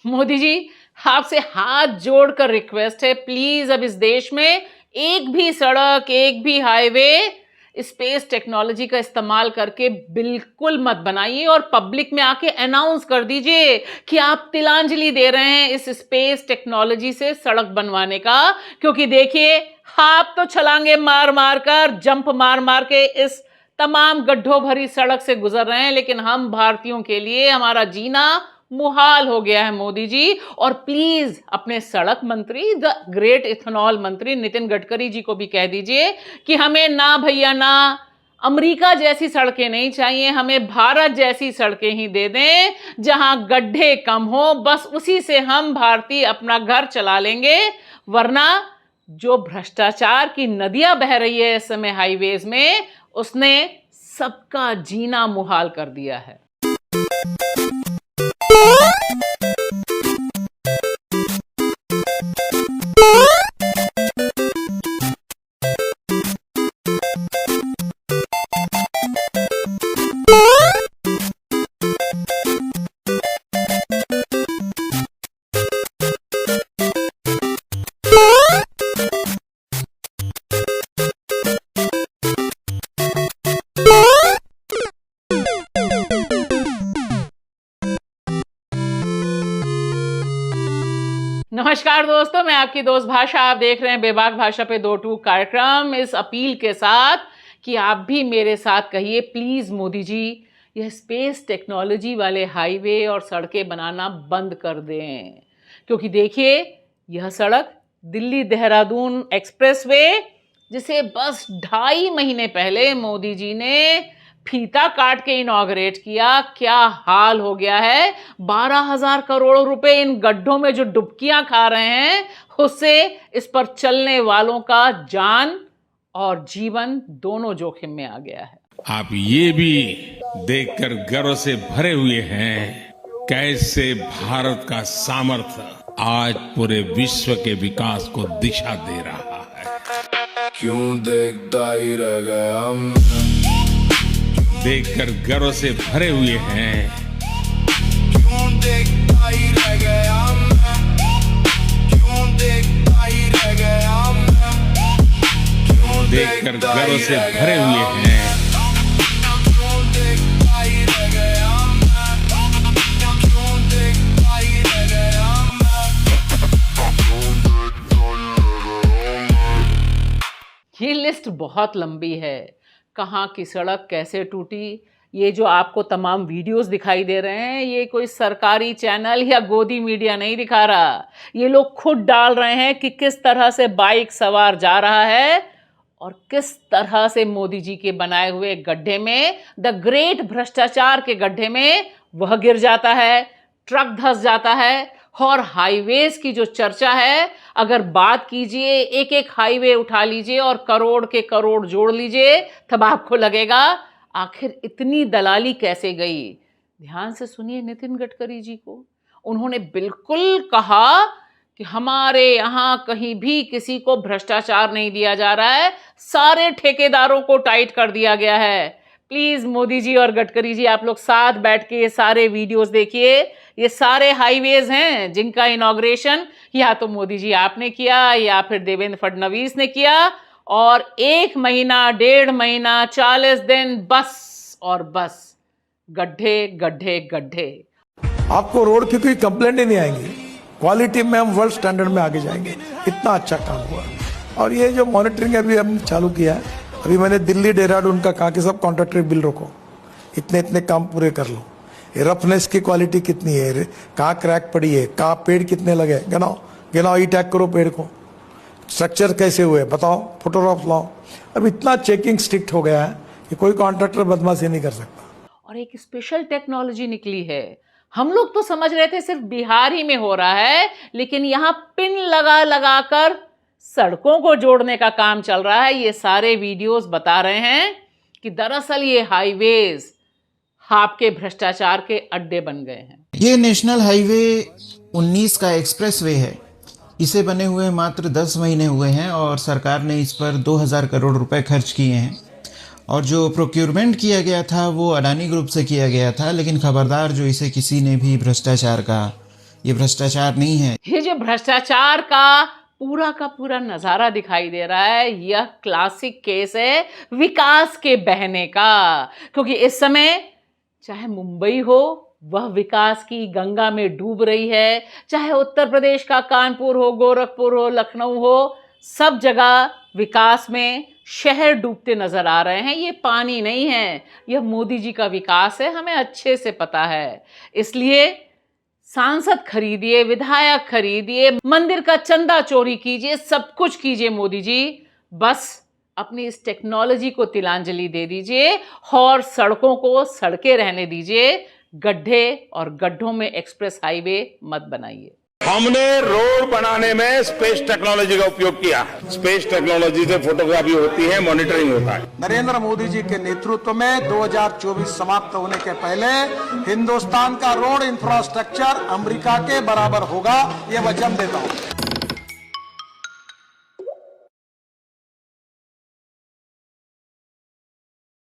मोदी जी, आपसे हाथ जोड़कर रिक्वेस्ट है, प्लीज अब इस देश में एक भी सड़क, एक भी हाईवे स्पेस टेक्नोलॉजी का इस्तेमाल करके बिल्कुल मत बनाइए और पब्लिक में आके अनाउंस कर दीजिए कि आप तिलांजलि दे रहे हैं इस स्पेस टेक्नोलॉजी से सड़क बनवाने का। क्योंकि देखिए, आप तो छलांगे मार मार कर, जंप मार मार के इस तमाम गड्ढों भरी सड़क से गुजर रहे हैं, लेकिन हम भारतीयों के लिए हमारा जीना मुहाल हो गया है मोदी जी। और प्लीज अपने सड़क मंत्री, द ग्रेट इथेनॉल मंत्री नितिन गडकरी जी को भी कह दीजिए कि हमें ना भैया ना अमेरिका जैसी सड़कें नहीं चाहिए, हमें भारत जैसी सड़कें ही दे दें जहां गड्ढे कम हो, बस उसी से हम भारतीय अपना घर चला लेंगे। वरना जो भ्रष्टाचार की नदियां बह रही है इस समय हाईवेज में, उसने सबका जीना मुहाल कर दिया है। नमस्कार दोस्तों, मैं आपकी दोस्त भाषा। आप देख रहे हैं बेबाक भाषा पे दो टूक कार्यक्रम, इस अपील के साथ कि आप भी मेरे साथ कहिए, प्लीज मोदी जी, यह स्पेस टेक्नोलॉजी वाले हाईवे और सड़कें बनाना बंद कर दें। क्योंकि देखिए, यह सड़क दिल्ली देहरादून एक्सप्रेसवे, जिसे बस 2.5 महीने पहले मोदी जी ने फीता काट के इनॉग्रेट किया, क्या हाल हो गया है। 12,000 करोड़ रुपए इन गड्ढों में जो डुबकियां खा रहे हैं, उससे इस पर चलने वालों का जान और जीवन दोनों जोखिम में आ गया है। आप ये भी देखकर गर्व से भरे हुए हैं कैसे भारत का सामर्थ्य आज पूरे विश्व के विकास को दिशा दे रहा है। क्यों देखता ही रह गया, देखकर गर्व से भरे हुए हैं। क्यों देखता ही रह गया, क्यों देखता ही रह गया, क्यों देखकर गर्व से भरे हुए हैं। क्यों देखता ही रह गया, क्यों देखता ही रह गया। ये लिस्ट बहुत लंबी है। कहाँ की सड़क कैसे टूटी, ये जो आपको तमाम वीडियोस दिखाई दे रहे हैं, ये कोई सरकारी चैनल या गोदी मीडिया नहीं दिखा रहा। ये लोग खुद डाल रहे हैं कि किस तरह से बाइक सवार जा रहा है और किस तरह से मोदी जी के बनाए हुए गड्ढे में, द ग्रेट भ्रष्टाचार के गड्ढे में वह गिर जाता है, ट्रक धंस जाता है। और हाईवेज की जो चर्चा है, अगर बात कीजिए, एक एक हाईवे उठा लीजिए और करोड़ के करोड़ जोड़ लीजिए, तब आपको लगेगा आखिर इतनी दलाली कैसे गई। ध्यान से सुनिए नितिन गडकरी जी को। उन्होंने बिल्कुल कहा कि हमारे यहाँ कहीं भी किसी को भ्रष्टाचार नहीं दिया जा रहा है, सारे ठेकेदारों को टाइट कर दिया गया है। प्लीज मोदी जी और गडकरी जी, आप लोग साथ बैठ के ये सारे वीडियोस देखिए। ये सारे हाईवेज हैं जिनका इनॉग्रेशन या तो मोदी जी आपने किया या फिर देवेंद्र फडणवीस ने किया, और 1 महीना, 1.5 महीना, 40 दिन बस और बस गड्ढे गड्ढे गड्ढे। आपको रोड की कोई कंप्लेंट ही नहीं आएंगी। क्वालिटी में हम वर्ल्ड स्टैंडर्ड में आगे जाएंगे, इतना अच्छा काम हुआ। और ये जो मॉनिटरिंग अभी हमने चालू किया है, अभी मैंने दिल्ली देहरादून का कहा कि सब कॉन्ट्रैक्टर बिल रोको, इतने इतने काम पूरे कर लो। रफनेस की क्वालिटी कितनी है, कहाँ क्रैक पड़ी है, कहाँ पेड़ कितने लगे, गिनाओ गिनाओ, ई टैग करो पेड़ को, स्ट्रक्चर कैसे हुए बताओ, फोटोग्राफ लाओ। अब इतना चेकिंग स्ट्रिक्ट हो गया है कि कोई कॉन्ट्रैक्टर बदमाशी नहीं कर सकता। और एक स्पेशल टेक्नोलॉजी निकली है। हम लोग तो समझ रहे थे सिर्फ बिहार ही में हो रहा है, लेकिन यहाँ पिन लगा लगा कर सड़कों को जोड़ने का काम चल रहा है। ये सारे वीडियोस बता रहे हैं कि दरअसल ये हाईवेज आपके भ्रष्टाचार के अड्डे बन गए हैं। ये नेशनल हाईवे 19 का एक्सप्रेसवे है। इसे बने हुए मात्र 10 महीने हुए हैं और सरकार ने इस पर 2,000 करोड़ रुपए खर्च किए हैं। और जो प्रोक्योरमेंट किया गया था वो अडानी ग्रुप से किया गया था, लेकिन खबरदार जो इसे किसी ने भी भ्रष्टाचार का ये भ्रष्टाचार नहीं है। ये जो भ्रष्टाचार का पूरा नजारा दिखाई दे रहा है, यह क्लासिक केस है विकास के बहने का। क्योंकि इस समय चाहे मुंबई हो, वह विकास की गंगा में डूब रही है, चाहे उत्तर प्रदेश का कानपुर हो, गोरखपुर हो, लखनऊ हो, सब जगह विकास में शहर डूबते नजर आ रहे हैं। ये पानी नहीं है, यह मोदी जी का विकास है, हमें अच्छे से पता है। इसलिए सांसद खरीदिए, विधायक खरीदिए, मंदिर का चंदा चोरी कीजिए, सब कुछ कीजिए मोदी जी, बस अपनी इस टेक्नोलॉजी को तिलांजलि दे दीजिए और सड़कों को सड़कें रहने दीजिए। गड्ढे और गड्ढों में एक्सप्रेस हाईवे मत बनाइए। हमने रोड बनाने में स्पेस टेक्नोलॉजी का उपयोग किया है। स्पेस टेक्नोलॉजी से फोटोग्राफी होती है, मॉनिटरिंग होता है। नरेंद्र मोदी जी के नेतृत्व में 2024 समाप्त होने के पहले हिंदुस्तान का रोड इंफ्रास्ट्रक्चर अमेरिका के बराबर होगा, ये वचन देता हूँ।